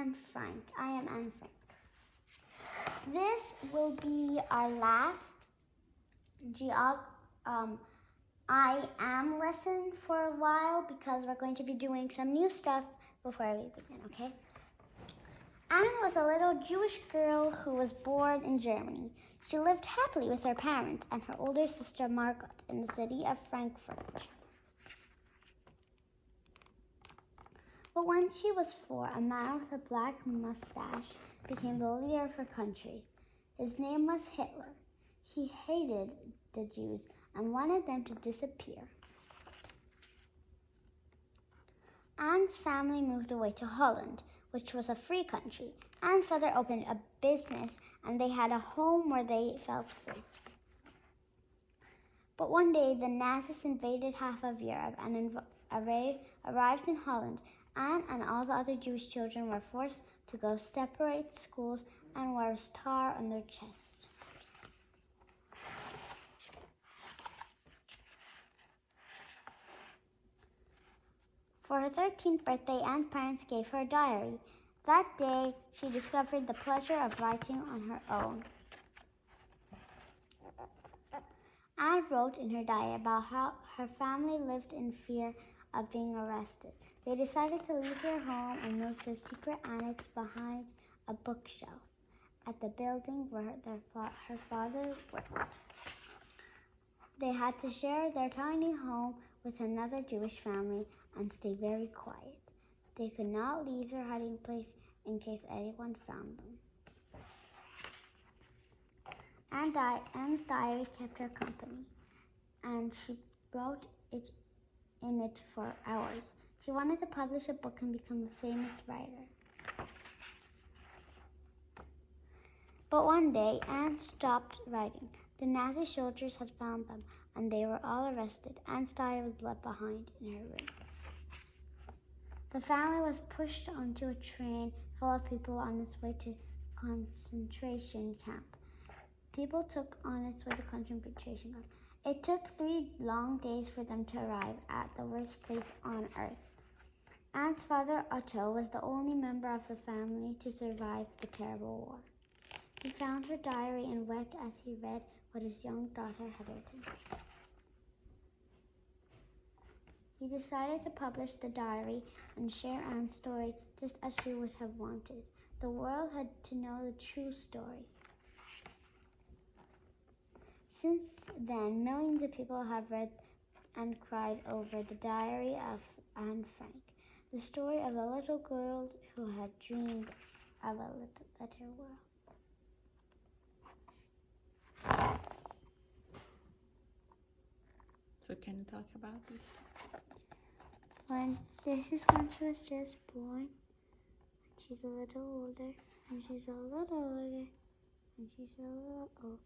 Anne Frank. I am Anne Frank. This will be our last I am lesson for a while because we're going to be doing some new stuff before we begin, okay? Anne was a little Jewish girl who was born in Germany. She lived happily with her parents and her older sister Margot in the city of Frankfurt. But when she was 4, a man with a black mustache became the leader of her country. His name was Hitler. He hated the Jews and wanted them to disappear. Anne's family moved away to Holland, which was a free country. Anne's father opened a business and they had a home where they felt safe. But one day the Nazis invaded half of Europe and arrived in Holland. Anne and all the other Jewish children were forced to go separate schools and wear a star on their chest. For her 13th birthday, Anne's parents gave her a diary. That day, she discovered the pleasure of writing on her own. Anne wrote in her diary about how her family lived in fear of being arrested. They decided to leave their home and move to a secret annex behind a bookshelf at the building where her father worked. They had to share their tiny home with another Jewish family and stay very quiet. They could not leave their hiding place in case anyone found them. Anne's diary kept her company, and she wrote in it for hours. She wanted to publish a book and become a famous writer. But one day, Anne stopped writing. The Nazi soldiers had found them, and they were all arrested. Anne's diary was left behind in her room. The family was pushed onto a train full of people on its way to concentration camp. People took on its way to concentration camp. It took 3 long days for them to arrive at the worst place on earth. Anne's father, Otto, was the only member of the family to survive the terrible war. He found her diary and wept as he read what his young daughter had written. He decided to publish the diary and share Anne's story just as she would have wanted. The world had to know the true story. Since then, millions of people have read and cried over the diary of Anne Frank, the story of a little girl who had dreamed of a better world. So can you talk about this? This is when she was just born. She's a little older, and she's a little older, and she's a little older.